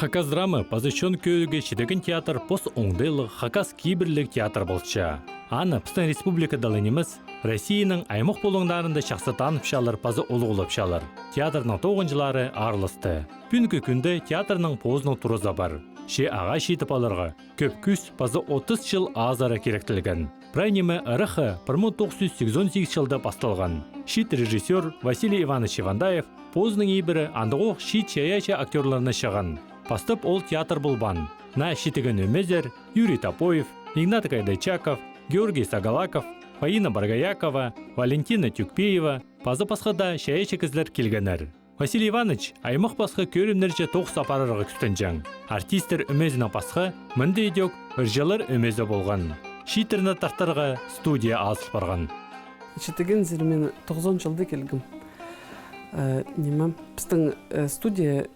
Хакас драмы позыщен көйге шедеген театр пос оңдайлы Хакас киберлік театр болча. Аны Пыстан Республика далынеміз Россияның аймақ болыңдарында шақсы танып шалыр пазы олығылып шалыр. Театрның тоғынжылары арылысты. Пүнгі күнді театрның позының тұрыза бар. Ше аға шетіп алырға көп күз пазы 30 жыл азара керектілген. Прайнемі ырықы 1988 жылда басталған. Шит режиссер Василий Иванович Ивандаев позының ебірі андығық шит шаяйша актерларына шығын. Пастып ол театр болбан. На шитеген өмезер Юрий Топоев, Игнат Кайдачаков, Георгий Сагалаков, Фаина Баргаякова, Валентина Тюкпеева пазы пасқада шаяйша кізлер келгенер. Василий Иванович аймақ пасқы көрімнерже тоқ сапарырғы күстінжен. Артистер өмезіна пасқы мінді едек үржалар өмезі болған. Шитерні тартарға студия асыл барған. Шитеген зермен 90 жылды келгім. Немам біздің студия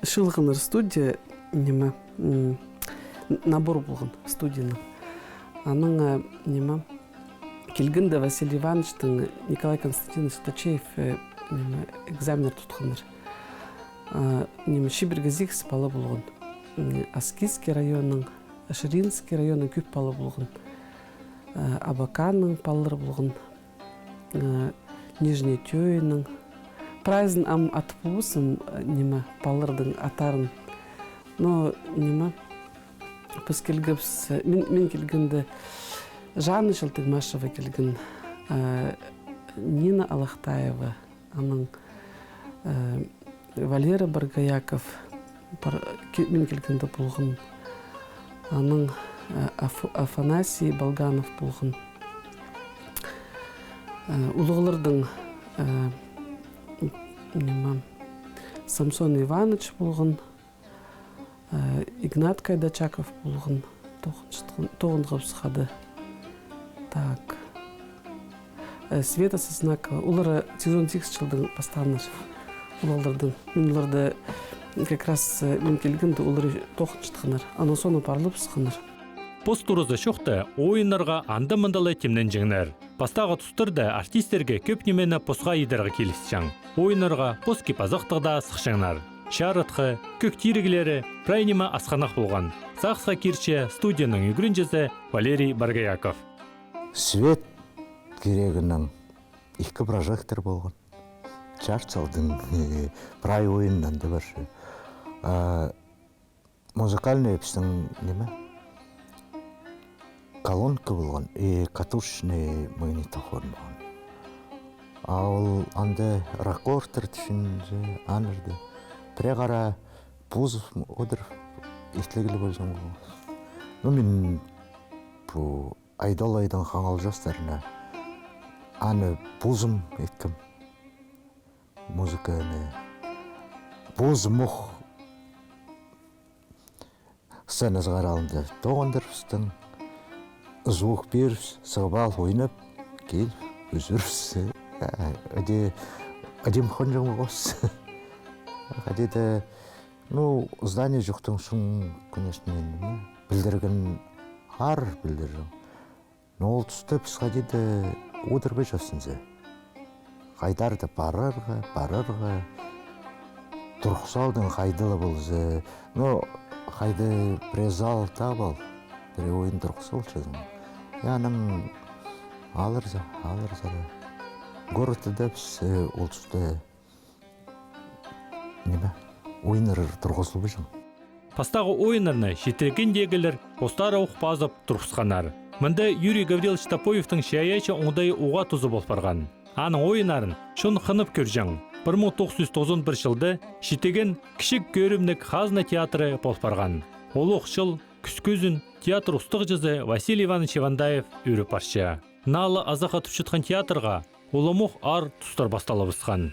шылғыныр студия нема набор болған студияның. Аның немам келгенде Василий Ивановичтың Николай Константинович Тачеев экзаменер тұтқаныр. Нема Шибергазикс бала болған. Аскизский районның, Ширинский районның көп бала болған. Абаканның балалар болған. Нижний Тюйның. Прайзын ам атып болсын нема балалардың атарын. Но нема біз келгіпс, мен келгенде Жанна Шалтыгмашева келген, Нина Алахтаева, аның Валера Баргаяков, мен келгенде болған, аның Афанасий Балганов болған. Улығылардың Самсон Иванович болған, Игнат Кайдачаков болған, тоғын ғапсықады. Так. Света Соснакова. Олары сезон 8 жылдың бастағаныр. Олардың. Мен оларды как раз мен келгенде олары тоқын шытқаныр. Ана соны парылып сықаныр. Постурызы шоқты ойынларға анды-мындалы темнен жеңнер. Пастағы тұстырды артистерге көп немені посқа едергі келісчен. Ойынларға поски пазықтығда сықшаңнар. Шарытқы, көк тирігілері прайнема асқанақ болған. Сақсқа керче студияның үгірінжесі Валерий Баргаяков. Свет керегінің екі прожектор болған. Чарчалдың прай ойыннан да бар. Музыкальный эпистің неме? Колонка болған, катушный магнитофон болған. Ал анда ракордтер түшін анырды. Прегара Пузов одыр естілгілі болжан болған. Но мен Айдалайдың қаңал жастарына аны Пузым еткім. Музыканы Пузымық сценаз қаралынды тоғындырыпстың. Звук беріпс, сығбал ойнап, кел, өзіріпс. Адем қонжың ғос. Адеді, здание жоқтың шың, конечно, білдірген ар білдірген. Но ол тұсты пісқа деді удырбай жасынзы. Қайдарды барырға, тұрқсалдың қайдылы болзы. Но қайды презал табал, бір ойын тұрқсал жазың. Яның алырза. Городты да біз ол тұсты ойыныр тұрғысыл бішім. Пастағы ойынырны шетірген дегілер постары ұқпазып тұрқысқанар. Мында Юрий Гаврилович Топоевтың шаяйча оңдайы уға тұзы болып барған. Аның ойынарын шын қынып көржен. 1991 жылды шетеген кішік көрімнік Хазна театры болып барған. Ол оқшыл, күскөзін театр ұстық жүзі Василий Иванович Ивандаев өріп арша. Налы азақа түпшітқан театрға оламық ар тұстар басталы бұсқан.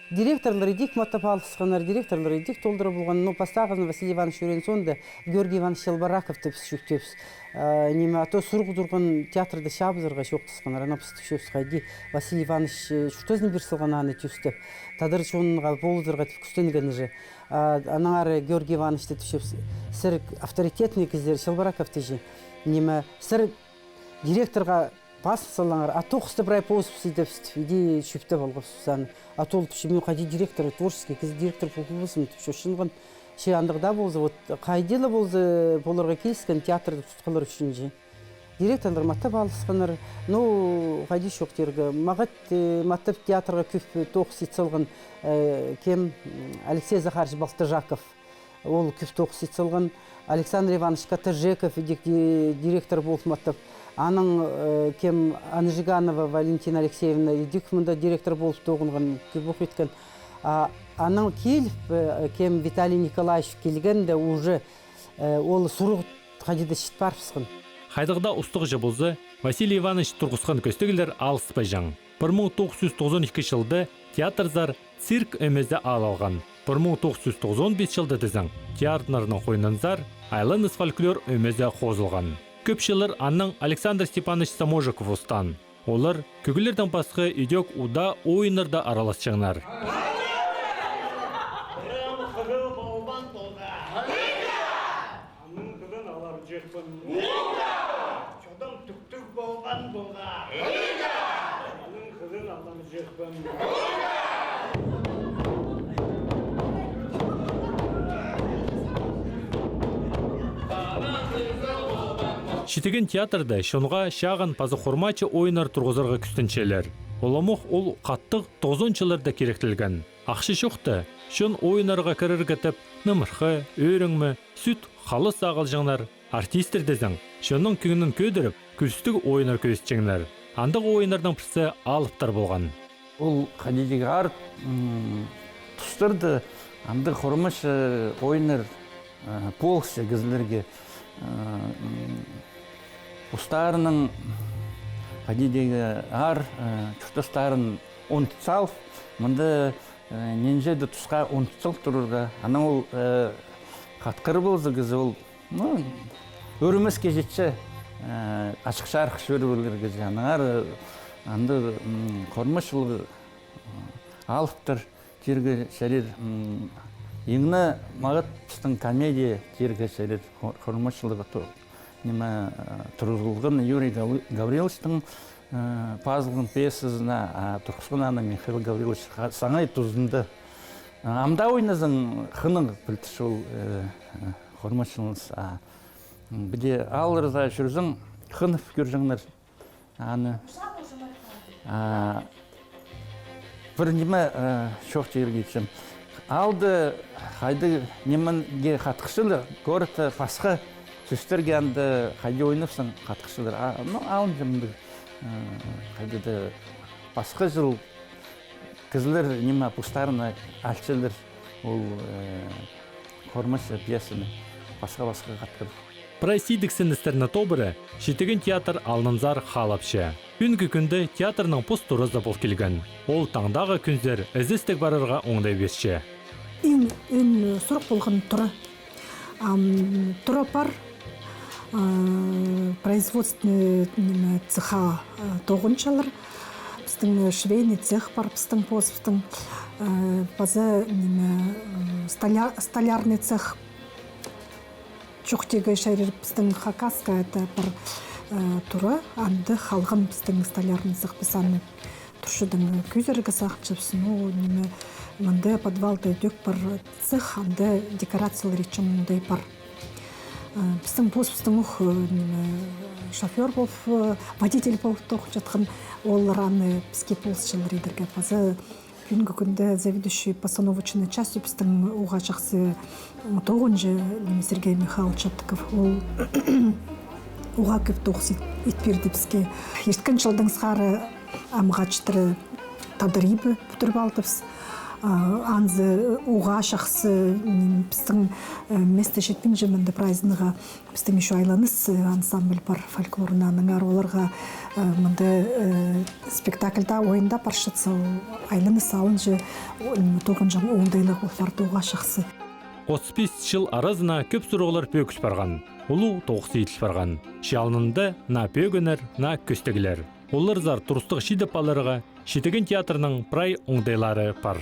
Директорлар едік матапалысқанар, директорлар едік толдыры болған. Но пастағызын Василий Иванович өрен сонды Георгий Иванович Шелбараков төпс жүктепс. Неме ато сұрғы тұрған театрды шабызырға шоқтысқанар. Ана пысты шөпсқайды Василий Иванович шүтөзін бір сылған аны түстіп. Тадыр шонынға болдырға түп күстенгені жы. Анаңары Георгий Ивановичты түшепс. Сір авторитетный кездер Шелбараков тежі. Неме сір директорға пас салаңар, а тоқысты бірай посып сейдепсті, иде шөпті болғыпсан, а толып мен қайди директор, творческий кіз директор болғылысым, шошынған ше андығда болзы, қайделі болзы болырға келіскен театрды тұтқылар үшін же. Директорлар маттап алысқанар, қайди шоқ тергі, мағат маттап театрға көп тоқыс етсілген кем Алексей Захарович Балтыжаков, ол көп тоқыс етсілген, Александр Иванович Катажеков директор болып маттап, аның кем Анжиганова Валентина Алексеевна Дюкманда директор болып тоғынған көп оқытқан. Аның келіп, кем Виталий Николаевич келген де уже ол сұрғы қадиді шет барпысқын. Хайдығда ұстығы жабылзы Василий Иванович тұрғысқан көстігілер алыспай жаң. 1992 жылды театрзар цирк өмезі алалған. 1995 жылды дізің театрнарының қойнынзар айланыз фольклор өмезі қозылған. Көпшілер анның Александр Степанович Саможиков ұстан. Олар көгілердің басқы идек уда ойынырда араласчыңнар. Шетеген театрда шонға шағын пазы хормачы ойынар тұрғызырға күстіншелер. Оламоқ ол қаттық 90-чыларда керектілген. Ақшы шоқты, шон ойынарға кіріргітіп, нымырқы, өріңмі, сүт, қалы сағылжыңлар, артистер дезің, шонның күнін көдіріп, күстік ойынар көстіңлер. Андық ойынардың пірсі алыптар болған. Ол қадидегі арт тұстырды, андық хормачы ойынар полсы гізлерге ұстарының қадидегі ар чүштастарын онтсал, мұнда ненжеді тұсқа онтсал тұрырға. Ана ол қатқыр болзы кізі ол өріміз кежетші ашық шарқы шөрі болыр кізі. Анды қормашылығы алыптыр тергі шәрер. Еңіні мағыт пістің комедия тергі шәрер қормашылығы тұрғылғын Юрий Гавриловичтің пазылғын пьесасына тұрқысқынаны Михаил Гаврилович саңай тұзынды. Амда ойназың қының білтіш ол қормашылыңыз. Біде алырыза жүрзің қынып көржіңдер. Бір неме шоқ жерге етсем. Алды қайды немінге қатқышылы, көріті пасқы сөстерге анды қайды ойныпсың қатқышылыр. Алын жымды қайды пасқы жыл кізілер неме пұстарына әлчілер ол қормашы пьесіні пасқа-пасқа қатқыр. Прайсидіксін істеріні тобыры шетеген театр алынымзар қалапшы. Үнгі күнді театрның постуры забыл келген. Ол таңдағы күнзер әзістік барырға оңдай берші. Үн сұрақ болған тұры. Тұры бар производственный цеха тоғыншалар. Біздің швейный цех бар, біздің посбістің базы столярный цех. Чоқтегі шәрер біздің Хакаска это бір тұры, анды халғын біздің столярный цех бізаны тұршыдың көзергі сақчыпсын. Мында подвалда өдек бір цех, анды декорациялар ечім мұндай бар. Біздің посбістің шофер болып, водитель болып тоқып жатқан ол раны бізге полсшылар едірге базы. Күнгі күнді заведующий постановочной частью біздің оға жақсы тоғынжы Сергей Михайлович Аптыков. Ол оға көп тоқсы етперді бізге. Ешкен жылдың сқары амғачтыры тадырибі бұтырып алдыбыз. Анзы оға жақсы біздің месті жетпен жымынды праздныға біздің еще айланыс ансамбль бар фольклорынаның оларға мұнды спектакльда ойында паршытса айланыс алын же тоғын жаң оңдайлық оларды оға жақсы. 35 жыл аразына көп сұрғылар пөкіш барған. Олу тоғысы етіш барған. Шалынында на пөгінер, на көстегілер. Олар зар тұрыстық шидіп алырға шетеген театрының прай оңдайлары бар.